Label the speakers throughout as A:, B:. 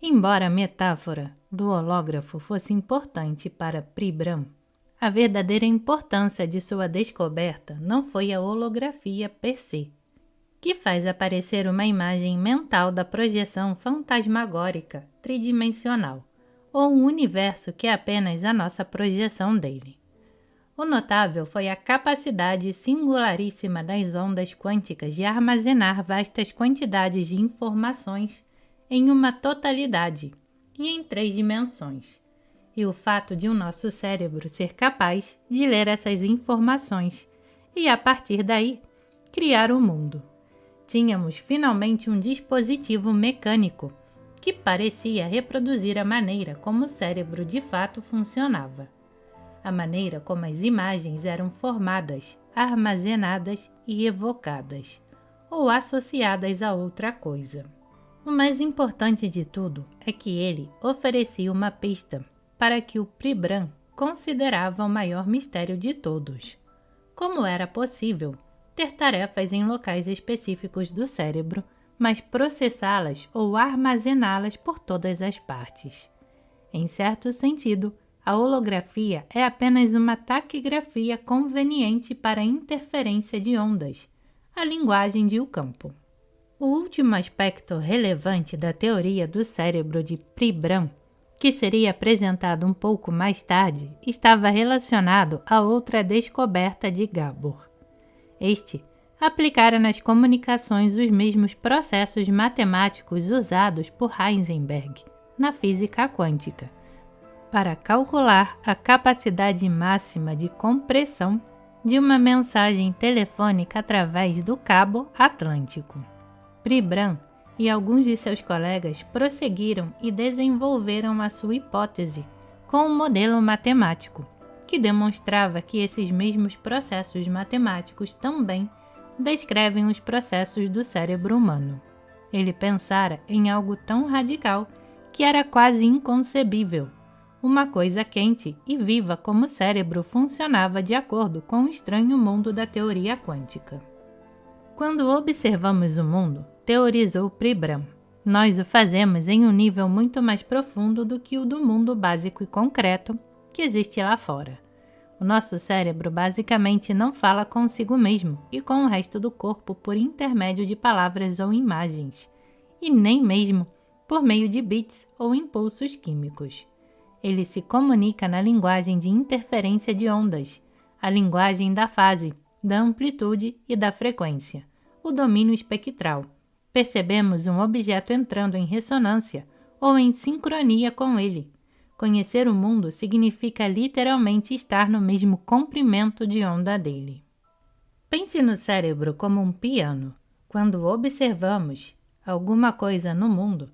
A: Embora a metáfora do hológrafo fosse importante para Pribram, a verdadeira importância de sua descoberta não foi a holografia per se, que faz aparecer uma imagem mental da projeção fantasmagórica tridimensional, ou um universo que é apenas a nossa projeção dele. O notável foi a capacidade singularíssima das ondas quânticas de armazenar vastas quantidades de informações em uma totalidade e em 3 dimensões, e o fato de o nosso cérebro ser capaz de ler essas informações e, a partir daí, criar o mundo. Tínhamos finalmente um dispositivo mecânico que parecia reproduzir a maneira como o cérebro de fato funcionava. A maneira como as imagens eram formadas, armazenadas e evocadas, ou associadas a outra coisa. O mais importante de tudo é que ele oferecia uma pista para que o Pribram considerava o maior mistério de todos. Como era possível ter tarefas em locais específicos do cérebro, mas processá-las ou armazená-las por todas as partes? Em certo sentido, a holografia é apenas uma taquigrafia conveniente para a interferência de ondas, a linguagem de Ocampo. O último aspecto relevante da teoria do cérebro de Pribram, que seria apresentado um pouco mais tarde, estava relacionado a outra descoberta de Gabor. Este aplicara nas comunicações os mesmos processos matemáticos usados por Heisenberg na física quântica, para calcular a capacidade máxima de compressão de uma mensagem telefônica através do cabo atlântico. Pribram e alguns de seus colegas prosseguiram e desenvolveram a sua hipótese com um modelo matemático, que demonstrava que esses mesmos processos matemáticos também descrevem os processos do cérebro humano. Ele pensara em algo tão radical que era quase inconcebível, uma coisa quente e viva como o cérebro funcionava de acordo com o estranho mundo da teoria quântica. Quando observamos o mundo, teorizou Pribram, nós o fazemos em um nível muito mais profundo do que o do mundo básico e concreto que existe lá fora. O nosso cérebro basicamente não fala consigo mesmo e com o resto do corpo por intermédio de palavras ou imagens, e nem mesmo por meio de bits ou impulsos químicos. Ele se comunica na linguagem de interferência de ondas, a linguagem da fase, da amplitude e da frequência, o domínio espectral. Percebemos um objeto entrando em ressonância ou em sincronia com ele. Conhecer o mundo significa literalmente estar no mesmo comprimento de onda dele. Pense no cérebro como um piano. Quando observamos alguma coisa no mundo,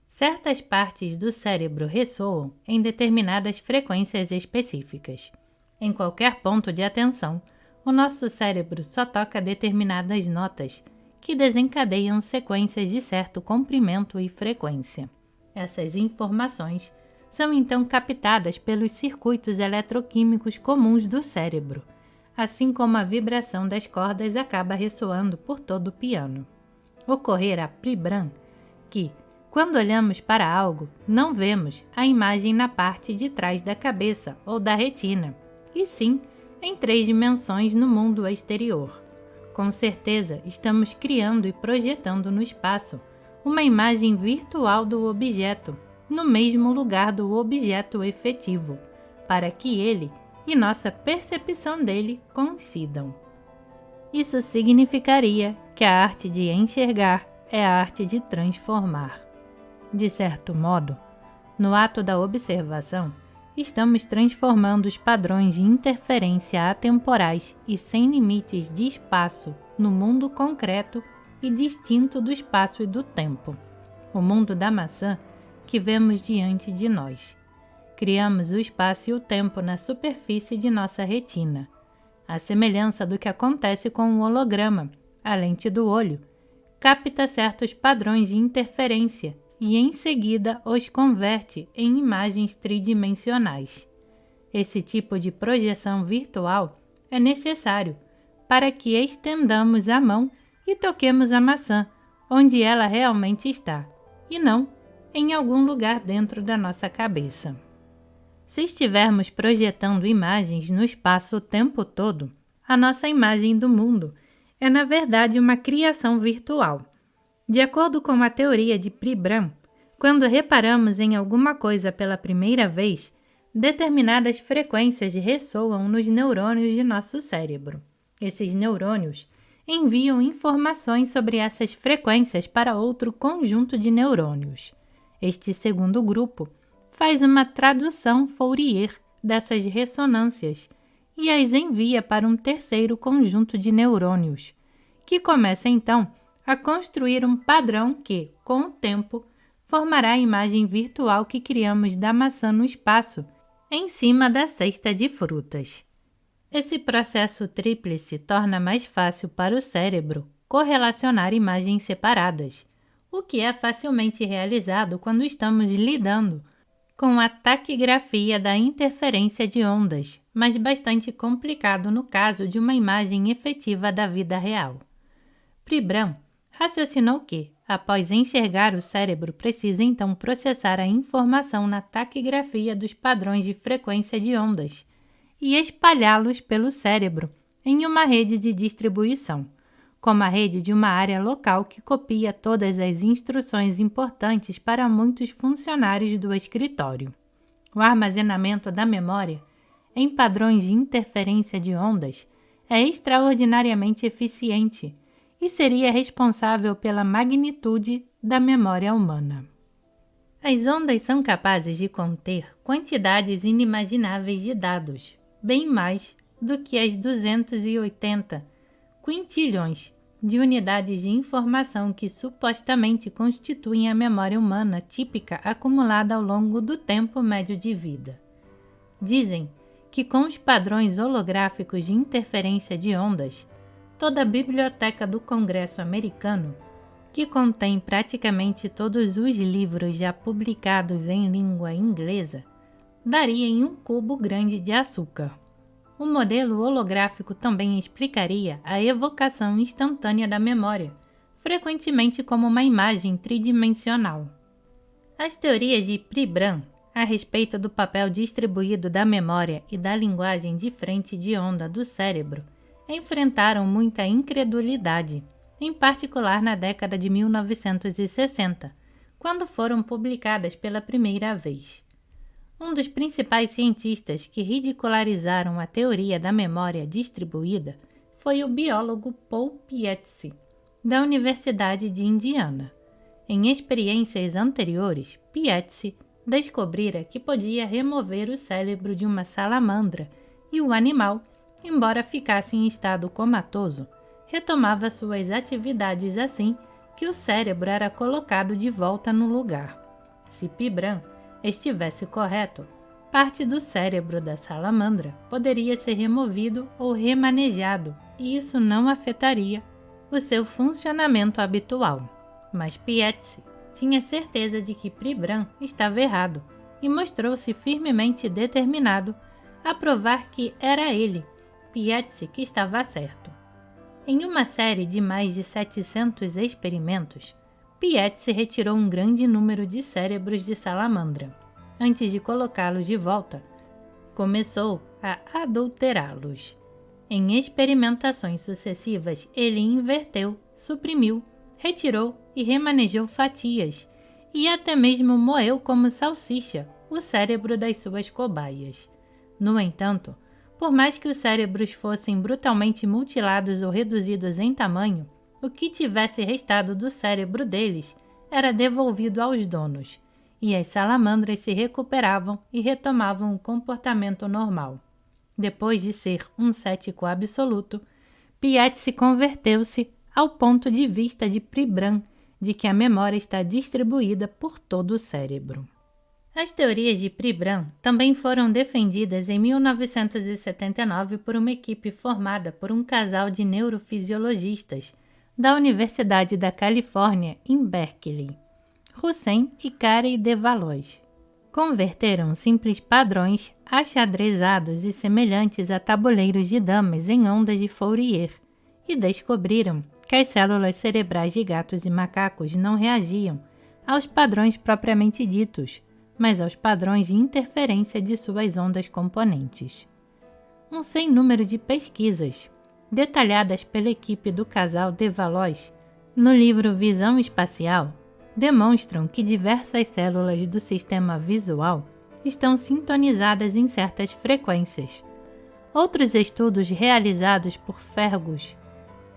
A: certas partes do cérebro ressoam em determinadas frequências específicas. Em qualquer ponto de atenção, o nosso cérebro só toca determinadas notas que desencadeiam sequências de certo comprimento e frequência. Essas informações são então captadas pelos circuitos eletroquímicos comuns do cérebro, assim como a vibração das cordas acaba ressoando por todo o piano. Ocorrerá Pribram que, quando olhamos para algo, não vemos a imagem na parte de trás da cabeça ou da retina, e sim em 3 dimensões no mundo exterior. Com certeza, estamos criando e projetando no espaço uma imagem virtual do objeto, no mesmo lugar do objeto efetivo, para que ele e nossa percepção dele coincidam. Isso significaria que a arte de enxergar é a arte de transformar. De certo modo, no ato da observação, estamos transformando os padrões de interferência atemporais e sem limites de espaço no mundo concreto e distinto do espaço e do tempo, o mundo da maçã que vemos diante de nós. Criamos o espaço e o tempo na superfície de nossa retina. À semelhança do que acontece com o holograma, a lente do olho capta certos padrões de interferência e em seguida os converte em imagens tridimensionais. Esse tipo de projeção virtual é necessário para que estendamos a mão e toquemos a maçã onde ela realmente está, e não em algum lugar dentro da nossa cabeça. Se estivermos projetando imagens no espaço o tempo todo, a nossa imagem do mundo é, na verdade, uma criação virtual. De acordo com a teoria de Pribram, quando reparamos em alguma coisa pela primeira vez, determinadas frequências ressoam nos neurônios de nosso cérebro. Esses neurônios enviam informações sobre essas frequências para outro conjunto de neurônios. Este segundo grupo faz uma tradução Fourier dessas ressonâncias e as envia para um terceiro conjunto de neurônios, que começa então a construir um padrão que, com o tempo, formará a imagem virtual que criamos da maçã no espaço, em cima da cesta de frutas. Esse processo tríplice torna mais fácil para o cérebro correlacionar imagens separadas, o que é facilmente realizado quando estamos lidando com a taquigrafia da interferência de ondas, mas bastante complicado no caso de uma imagem efetiva da vida real. Pribram raciocinou que, após enxergar, o cérebro precisa então processar a informação na taquigrafia dos padrões de frequência de ondas e espalhá-los pelo cérebro em uma rede de distribuição, como a rede de uma área local que copia todas as instruções importantes para muitos funcionários do escritório. O armazenamento da memória em padrões de interferência de ondas é extraordinariamente eficiente e seria responsável pela magnitude da memória humana. As ondas são capazes de conter quantidades inimagináveis de dados, bem mais do que as 280 quintilhões de unidades de informação que supostamente constituem a memória humana típica acumulada ao longo do tempo médio de vida. Dizem que com os padrões holográficos de interferência de ondas, toda a biblioteca do Congresso americano, que contém praticamente todos os livros já publicados em língua inglesa, daria em um cubo grande de açúcar. O modelo holográfico também explicaria a evocação instantânea da memória, frequentemente como uma imagem tridimensional. As teorias de Pribram a respeito do papel distribuído da memória e da linguagem de frente de onda do cérebro enfrentaram muita incredulidade, em particular na década de 1960, quando foram publicadas pela primeira vez. Um dos principais cientistas que ridicularizaram a teoria da memória distribuída foi o biólogo Paul Pietsy, da Universidade de Indiana. Em experiências anteriores, Pietsy descobrira que podia remover o cérebro de uma salamandra e o animal, embora ficasse em estado comatoso, retomava suas atividades assim que o cérebro era colocado de volta no lugar. Se Pribram estivesse correto, parte do cérebro da salamandra poderia ser removido ou remanejado, e isso não afetaria o seu funcionamento habitual. Mas Pietsy tinha certeza de que Pribram estava errado e mostrou-se firmemente determinado a provar que era ele, Pietsy, que estava certo. Em uma série de mais de 700 experimentos, Pietsy retirou um grande número de cérebros de salamandra. Antes de colocá-los de volta, começou a adulterá-los. Em experimentações sucessivas, ele inverteu, suprimiu, retirou e remanejou fatias, e até mesmo moeu como salsicha o cérebro das suas cobaias. No entanto, por mais que os cérebros fossem brutalmente mutilados ou reduzidos em tamanho, o que tivesse restado do cérebro deles era devolvido aos donos, e as salamandras se recuperavam e retomavam o comportamento normal. Depois de ser um cético absoluto, Pietsy converteu-se ao ponto de vista de Pribram de que a memória está distribuída por todo o cérebro. As teorias de Pribram também foram defendidas em 1979 por uma equipe formada por um casal de neurofisiologistas da Universidade da Califórnia, em Berkeley, Hussein e Carey DeValois. Converteram simples padrões achadrezados e semelhantes a tabuleiros de damas em ondas de Fourier e descobriram que as células cerebrais de gatos e macacos não reagiam aos padrões propriamente ditos, mas aos padrões de interferência de suas ondas componentes. Um sem número de pesquisas, detalhadas pela equipe do casal de Valois, no livro Visão Espacial, demonstram que diversas células do sistema visual estão sintonizadas em certas frequências. Outros estudos realizados por Fergus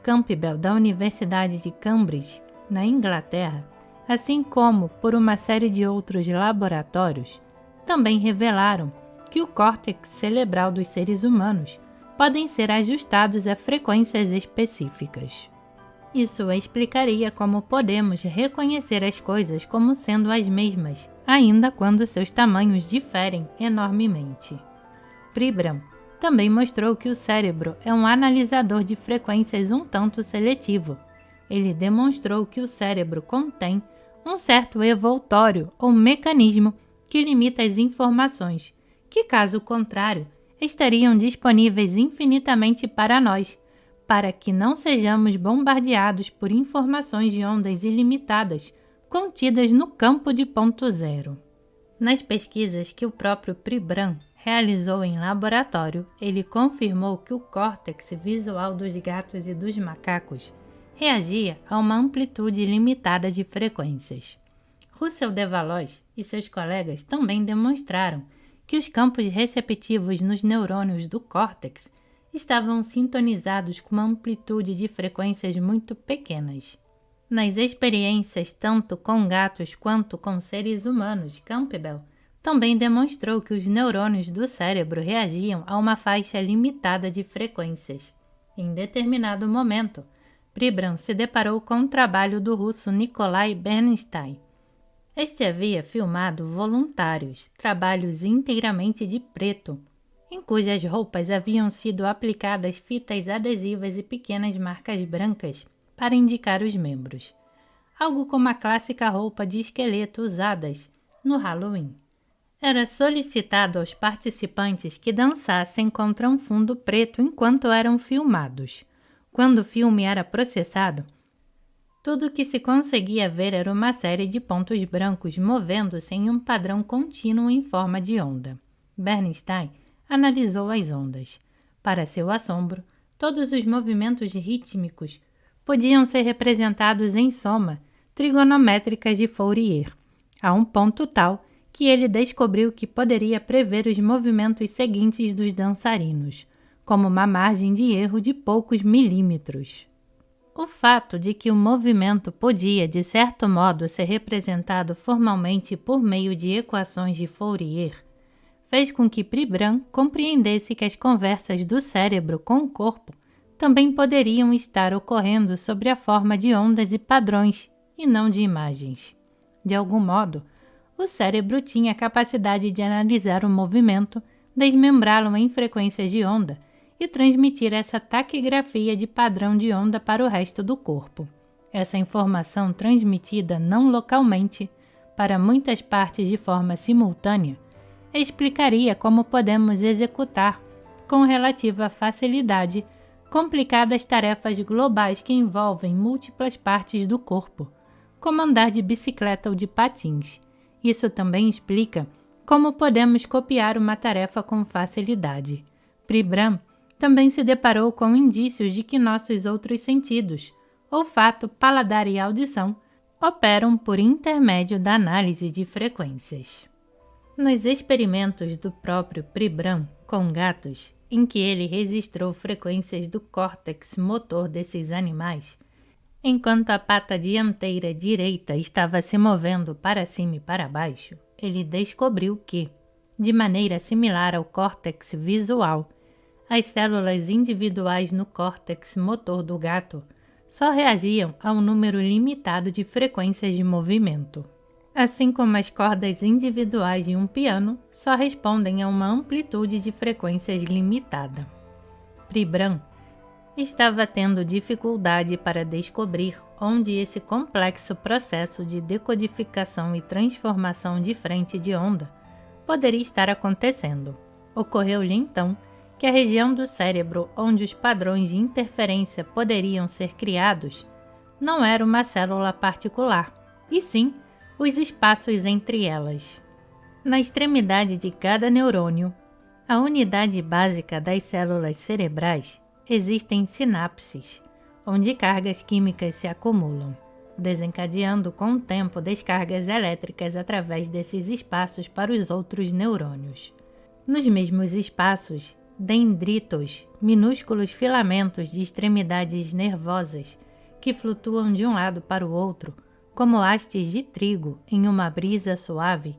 A: Campbell da Universidade de Cambridge, na Inglaterra, assim como por uma série de outros laboratórios, também revelaram que o córtex cerebral dos seres humanos podem ser ajustados a frequências específicas. Isso explicaria como podemos reconhecer as coisas como sendo as mesmas, ainda quando seus tamanhos diferem enormemente. Pribram também mostrou que o cérebro é um analisador de frequências um tanto seletivo. Ele demonstrou que o cérebro contém um certo envoltório ou mecanismo que limita as informações, que, caso contrário, estariam disponíveis infinitamente para nós, para que não sejamos bombardeados por informações de ondas ilimitadas contidas no campo de ponto zero. Nas pesquisas que o próprio Pribram realizou em laboratório, ele confirmou que o córtex visual dos gatos e dos macacos reagia a uma amplitude limitada de frequências. Russell de Valois e seus colegas também demonstraram que os campos receptivos nos neurônios do córtex estavam sintonizados com uma amplitude de frequências muito pequenas. Nas experiências tanto com gatos quanto com seres humanos, Campbell também demonstrou que os neurônios do cérebro reagiam a uma faixa limitada de frequências. Em determinado momento, Pribram se deparou com o trabalho do russo Nikolai Bernstein. Este havia filmado voluntários, trabalhos inteiramente de preto, em cujas roupas haviam sido aplicadas fitas adesivas e pequenas marcas brancas para indicar os membros, algo como a clássica roupa de esqueleto usadas no Halloween. Era solicitado aos participantes que dançassem contra um fundo preto enquanto eram filmados. Quando o filme era processado, tudo o que se conseguia ver era uma série de pontos brancos movendo-se em um padrão contínuo em forma de onda. Bernstein analisou as ondas. Para seu assombro, todos os movimentos rítmicos podiam ser representados em soma trigonométricas de Fourier, a um ponto tal que ele descobriu que poderia prever os movimentos seguintes dos dançarinos, como uma margem de erro de poucos milímetros. O fato de que o movimento podia, de certo modo, ser representado formalmente por meio de equações de Fourier fez com que Pribram compreendesse que as conversas do cérebro com o corpo também poderiam estar ocorrendo sob a forma de ondas e padrões, e não de imagens. De algum modo, o cérebro tinha a capacidade de analisar o movimento, desmembrá-lo em frequências de onda e transmitir essa taquigrafia de padrão de onda para o resto do corpo. Essa informação transmitida não localmente, para muitas partes de forma simultânea, explicaria como podemos executar, com relativa facilidade, complicadas tarefas globais que envolvem múltiplas partes do corpo, como andar de bicicleta ou de patins. Isso também explica como podemos copiar uma tarefa com facilidade. Pribram também se deparou com indícios de que nossos outros sentidos, olfato, paladar e audição, operam por intermédio da análise de frequências. Nos experimentos do próprio Pribram com gatos, em que ele registrou frequências do córtex motor desses animais, enquanto a pata dianteira direita estava se movendo para cima e para baixo, ele descobriu que, de maneira similar ao córtex visual, as células individuais no córtex motor do gato só reagiam a um número limitado de frequências de movimento. Assim como as cordas individuais de um piano só respondem a uma amplitude de frequências limitada. Pribram estava tendo dificuldade para descobrir onde esse complexo processo de decodificação e transformação de frente de onda poderia estar acontecendo. Ocorreu-lhe então que a região do cérebro onde os padrões de interferência poderiam ser criados não era uma célula particular, e sim os espaços entre elas. Na extremidade de cada neurônio, a unidade básica das células cerebrais, existem sinapses, onde cargas químicas se acumulam, desencadeando com o tempo descargas elétricas através desses espaços para os outros neurônios. Nos mesmos espaços, dendritos, minúsculos filamentos de extremidades nervosas que flutuam de um lado para o outro, como hastes de trigo em uma brisa suave,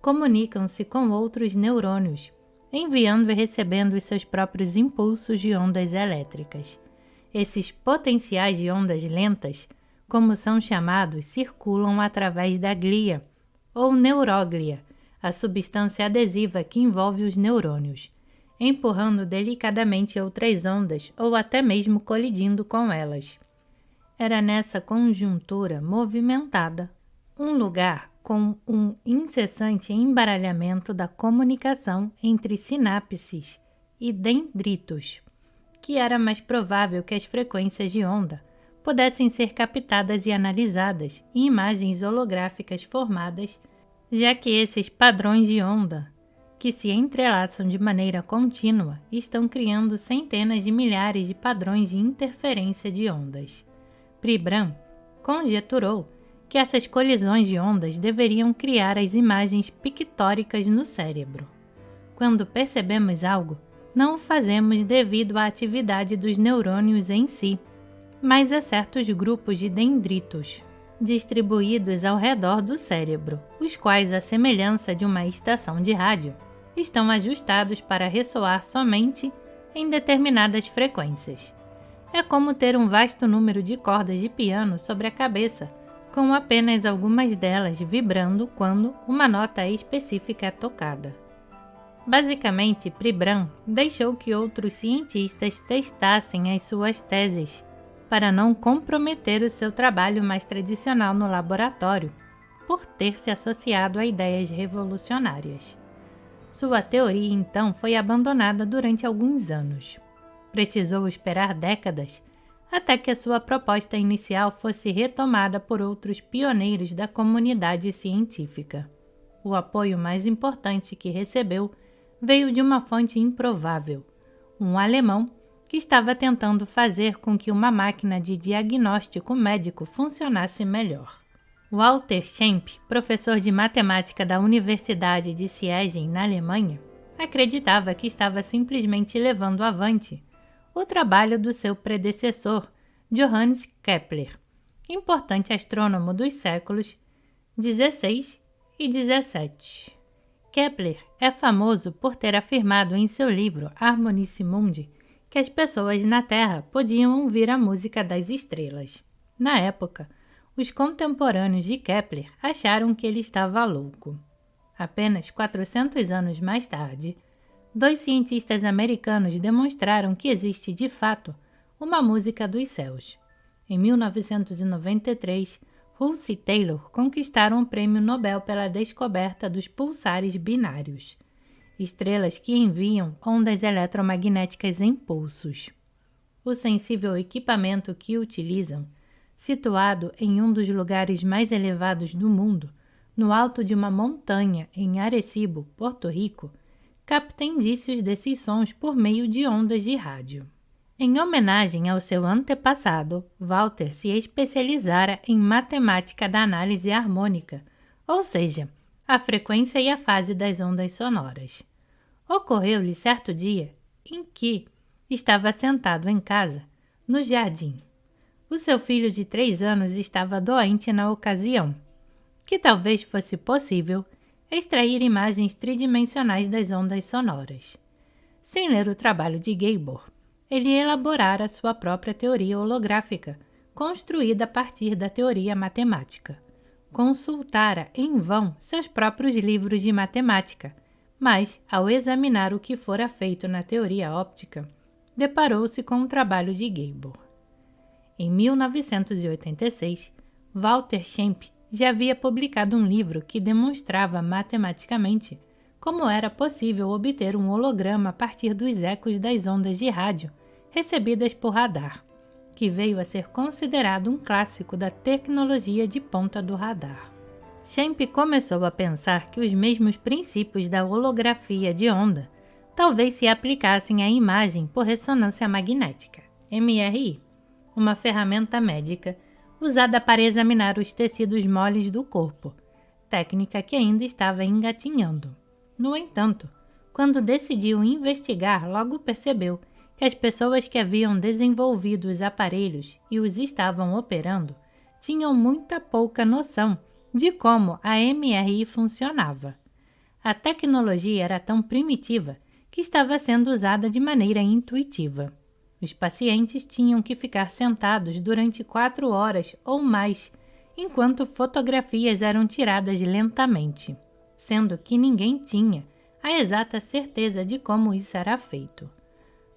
A: comunicam-se com outros neurônios, enviando e recebendo os seus próprios impulsos de ondas elétricas. Esses potenciais de ondas lentas, como são chamados, circulam através da glia, ou neuróglia, a substância adesiva que envolve os neurônios, empurrando delicadamente outras ondas ou até mesmo colidindo com elas. Era nessa conjuntura movimentada, um lugar com um incessante embaralhamento da comunicação entre sinapses e dendritos, que era mais provável que as frequências de onda pudessem ser captadas e analisadas em imagens holográficas formadas, já que esses padrões de onda, que se entrelaçam de maneira contínua, estão criando centenas de milhares de padrões de interferência de ondas. Pribram conjeturou que essas colisões de ondas deveriam criar as imagens pictóricas no cérebro. Quando percebemos algo, não o fazemos devido à atividade dos neurônios em si, mas a certos grupos de dendritos, distribuídos ao redor do cérebro, os quais, à semelhança de uma estação de rádio, estão ajustados para ressoar somente em determinadas frequências. É como ter um vasto número de cordas de piano sobre a cabeça, com apenas algumas delas vibrando quando uma nota específica é tocada. Basicamente, Pribram deixou que outros cientistas testassem as suas teses, para não comprometer o seu trabalho mais tradicional no laboratório, por ter se associado a ideias revolucionárias. Sua teoria, então, foi abandonada durante alguns anos. Precisou esperar décadas até que a sua proposta inicial fosse retomada por outros pioneiros da comunidade científica. O apoio mais importante que recebeu veio de uma fonte improvável, um alemão que estava tentando fazer com que uma máquina de diagnóstico médico funcionasse melhor. Walter Schempp, professor de matemática da Universidade de Siegen, na Alemanha, acreditava que estava simplesmente levando avante o trabalho do seu predecessor, Johannes Kepler, importante astrônomo dos séculos XVI e XVII. Kepler é famoso por ter afirmado em seu livro Harmonice Mundi que as pessoas na Terra podiam ouvir a música das estrelas. Na época, os contemporâneos de Kepler acharam que ele estava louco. Apenas 400 anos mais tarde, 2 cientistas americanos demonstraram que existe, de fato, uma música dos céus. Em 1993, Hulse e Taylor conquistaram o Prêmio Nobel pela descoberta dos pulsares binários, estrelas que enviam ondas eletromagnéticas em pulsos. O sensível equipamento que utilizam, situado em um dos lugares mais elevados do mundo, no alto de uma montanha em Arecibo, Porto Rico, capta indícios desses sons por meio de ondas de rádio. Em homenagem ao seu antepassado, Walter se especializara em matemática da análise harmônica, ou seja, a frequência e a fase das ondas sonoras. Ocorreu-lhe certo dia em que estava sentado em casa, no jardim. O seu filho de 3 anos estava doente na ocasião, que talvez fosse possível extrair imagens tridimensionais das ondas sonoras. Sem ler o trabalho de Gabor, ele elaborara sua própria teoria holográfica, construída a partir da teoria matemática. Consultara em vão seus próprios livros de matemática, mas, ao examinar o que fora feito na teoria óptica, deparou-se com o trabalho de Gabor. Em 1986, Walter Schempp já havia publicado um livro que demonstrava matematicamente como era possível obter um holograma a partir dos ecos das ondas de rádio recebidas por radar, que veio a ser considerado um clássico da tecnologia de ponta do radar. Schempp começou a pensar que os mesmos princípios da holografia de onda talvez se aplicassem à imagem por ressonância magnética, MRI, uma ferramenta médica usada para examinar os tecidos moles do corpo, técnica que ainda estava engatinhando. No entanto, quando decidiu investigar, logo percebeu que as pessoas que haviam desenvolvido os aparelhos e os estavam operando tinham muita pouca noção de como a MRI funcionava. A tecnologia era tão primitiva que estava sendo usada de maneira intuitiva. Os pacientes tinham que ficar sentados durante 4 horas ou mais, enquanto fotografias eram tiradas lentamente, sendo que ninguém tinha a exata certeza de como isso era feito.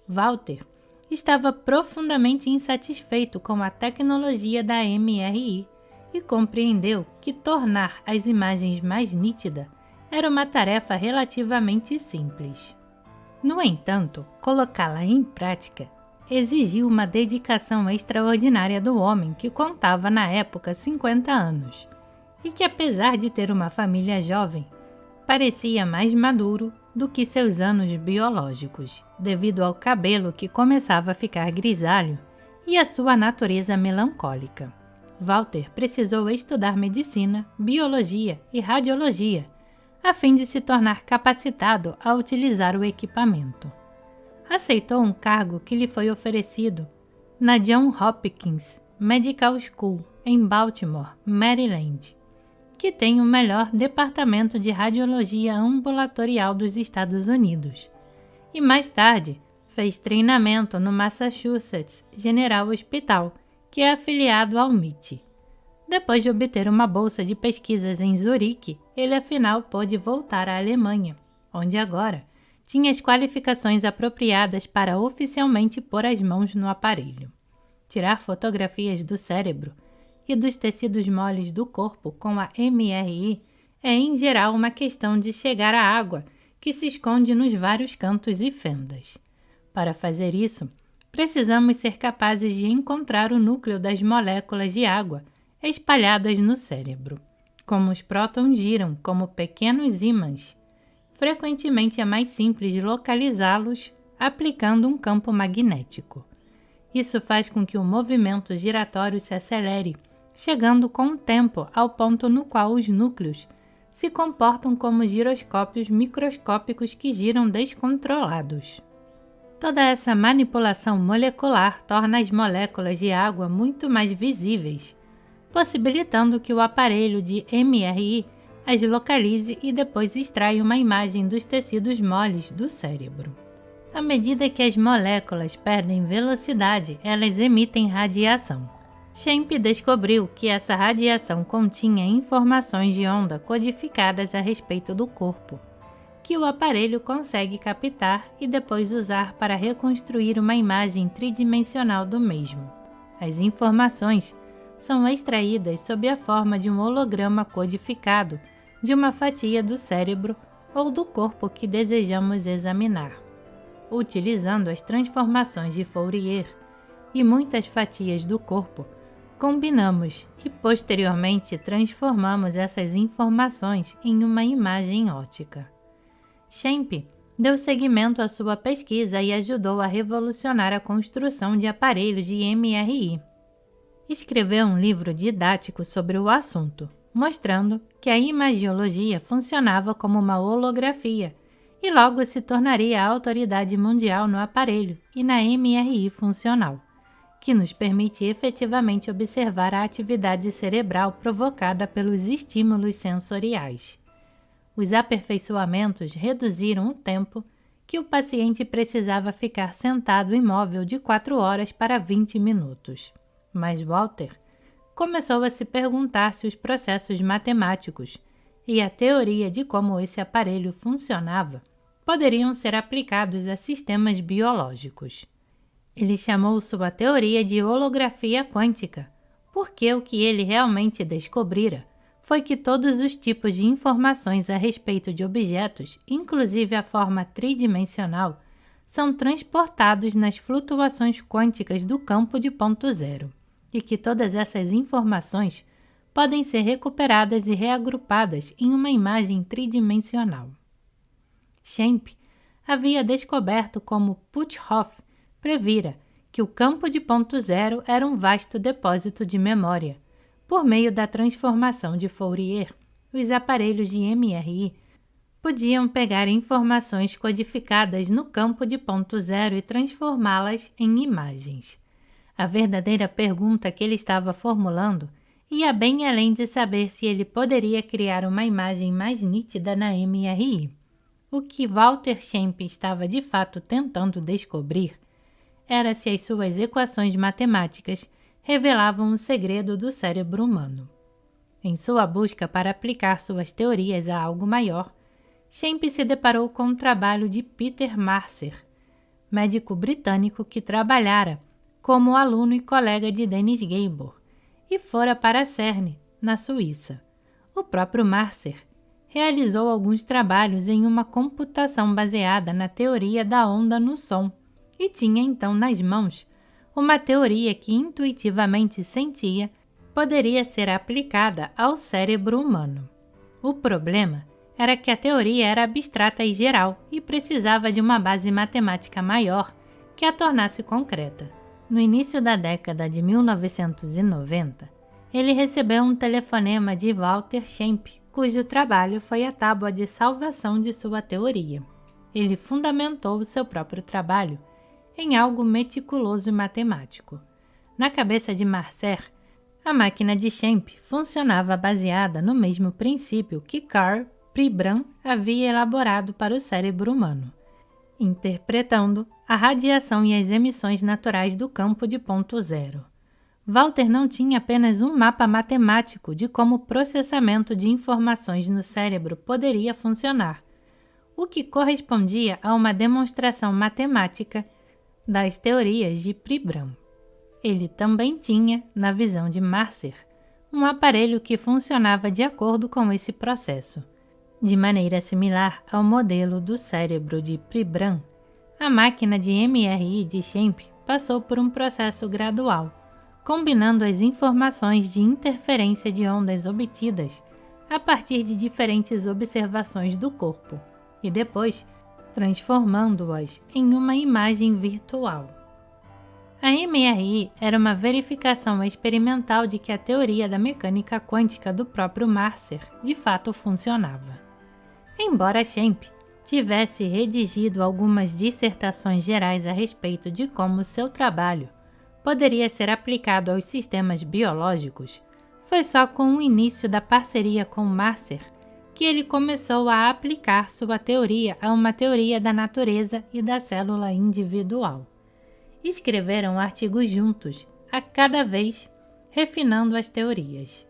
A: Walter estava profundamente insatisfeito com a tecnologia da MRI e compreendeu que tornar as imagens mais nítidas era uma tarefa relativamente simples. No entanto, colocá-la em prática exigiu uma dedicação extraordinária do homem que contava na época 50 anos e que, apesar de ter uma família jovem, parecia mais maduro do que seus anos biológicos, devido ao cabelo que começava a ficar grisalho e a sua natureza melancólica. Walter precisou estudar medicina, biologia e radiologia, a fim de se tornar capacitado a utilizar o equipamento. Aceitou um cargo que lhe foi oferecido na Johns Hopkins Medical School, em Baltimore, Maryland, que tem o melhor departamento de radiologia ambulatorial dos Estados Unidos, e mais tarde fez treinamento no Massachusetts General Hospital, que é afiliado ao MIT. Depois de obter uma bolsa de pesquisas em Zurique, ele afinal pôde voltar à Alemanha, onde agora tinha as qualificações apropriadas para oficialmente pôr as mãos no aparelho. Tirar fotografias do cérebro e dos tecidos moles do corpo com a MRI é, em geral, uma questão de chegar à água que se esconde nos vários cantos e fendas. Para fazer isso, precisamos ser capazes de encontrar o núcleo das moléculas de água espalhadas no cérebro. Como os prótons giram como pequenos ímãs, frequentemente é mais simples localizá-los aplicando um campo magnético. Isso faz com que o movimento giratório se acelere, chegando com o tempo ao ponto no qual os núcleos se comportam como giroscópios microscópicos que giram descontrolados. Toda essa manipulação molecular torna as moléculas de água muito mais visíveis, possibilitando que o aparelho de MRI as localize e depois extraia uma imagem dos tecidos moles do cérebro. À medida que as moléculas perdem velocidade, elas emitem radiação. Schempp descobriu que essa radiação continha informações de onda codificadas a respeito do corpo, que o aparelho consegue captar e depois usar para reconstruir uma imagem tridimensional do mesmo. As informações são extraídas sob a forma de um holograma codificado de uma fatia do cérebro ou do corpo que desejamos examinar. Utilizando as transformações de Fourier e muitas fatias do corpo, combinamos e posteriormente transformamos essas informações em uma imagem óptica. Schempp deu seguimento à sua pesquisa e ajudou a revolucionar a construção de aparelhos de MRI. Escreveu um livro didático sobre o assunto, mostrando que a imagiologia funcionava como uma holografia e logo se tornaria a autoridade mundial no aparelho e na MRI funcional, que nos permite efetivamente observar a atividade cerebral provocada pelos estímulos sensoriais. Os aperfeiçoamentos reduziram o tempo que o paciente precisava ficar sentado imóvel de 4 horas para 20 minutos. Mas Walter começou a se perguntar se os processos matemáticos e a teoria de como esse aparelho funcionava poderiam ser aplicados a sistemas biológicos. Ele chamou sua teoria de holografia quântica, porque o que ele realmente descobrira foi que todos os tipos de informações a respeito de objetos, inclusive a forma tridimensional, são transportados nas flutuações quânticas do campo de ponto zero, e que todas essas informações podem ser recuperadas e reagrupadas em uma imagem tridimensional. Schempp havia descoberto como Puthoff previra que o campo de ponto zero era um vasto depósito de memória. Por meio da transformação de Fourier, os aparelhos de MRI podiam pegar informações codificadas no campo de ponto zero e transformá-las em imagens. A verdadeira pergunta que ele estava formulando ia bem além de saber se ele poderia criar uma imagem mais nítida na MRI. O que Walter Schempp estava de fato tentando descobrir era se as suas equações matemáticas revelavam o segredo do cérebro humano. Em sua busca para aplicar suas teorias a algo maior, Schempp se deparou com o trabalho de Peter Marcer, médico britânico que trabalhara como aluno e colega de Dennis Gabor, e fora para CERN, na Suíça. O próprio Marcer realizou alguns trabalhos em uma computação baseada na teoria da onda no som e tinha então nas mãos uma teoria que intuitivamente sentia poderia ser aplicada ao cérebro humano. O problema era que a teoria era abstrata e geral e precisava de uma base matemática maior que a tornasse concreta. No início da década de 1990, ele recebeu um telefonema de Walter Schempp, cujo trabalho foi a tábua de salvação de sua teoria. Ele fundamentou o seu próprio trabalho em algo meticuloso e matemático. Na cabeça de Marcer, a máquina de Schempp funcionava baseada no mesmo princípio que Karl Pribram havia elaborado para o cérebro humano, interpretando a radiação e as emissões naturais do campo de ponto zero. Walter não tinha apenas um mapa matemático de como o processamento de informações no cérebro poderia funcionar, o que correspondia a uma demonstração matemática das teorias de Pribram. Ele também tinha, na visão de Marcer, um aparelho que funcionava de acordo com esse processo. De maneira similar ao modelo do cérebro de Pribram, a máquina de MRI de Schempp passou por um processo gradual, combinando as informações de interferência de ondas obtidas a partir de diferentes observações do corpo e depois transformando-as em uma imagem virtual. A MRI era uma verificação experimental de que a teoria da mecânica quântica do próprio Marcer de fato funcionava. Embora Schempp tivesse redigido algumas dissertações gerais a respeito de como seu trabalho poderia ser aplicado aos sistemas biológicos, foi só com o início da parceria com Marcer que ele começou a aplicar sua teoria a uma teoria da natureza e da célula individual. Escreveram artigos juntos, a cada vez refinando as teorias.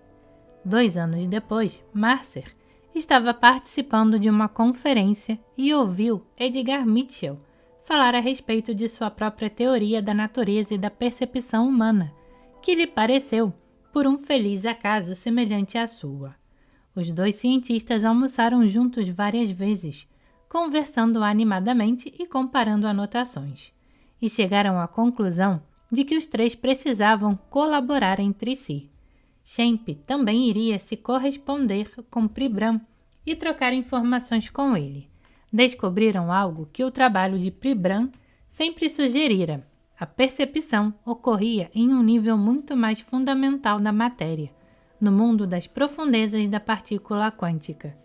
A: 2 anos depois, Marcer estava participando de uma conferência e ouviu Edgar Mitchell falar a respeito de sua própria teoria da natureza e da percepção humana, que lhe pareceu, por um feliz acaso, semelhante à sua. Os 2 cientistas almoçaram juntos várias vezes, conversando animadamente e comparando anotações, e chegaram à conclusão de que os 3 precisavam colaborar entre si. Schempp também iria se corresponder com Pribram e trocar informações com ele. Descobriram algo que o trabalho de Pribram sempre sugerira: a percepção ocorria em um nível muito mais fundamental da matéria, no mundo das profundezas da partícula quântica.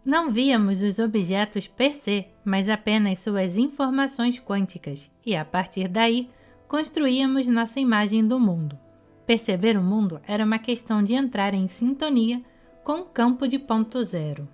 A: Não víamos os objetos per se, mas apenas suas informações quânticas, e a partir daí construíamos nossa imagem do mundo. Perceber o mundo era uma questão de entrar em sintonia com o campo de ponto zero.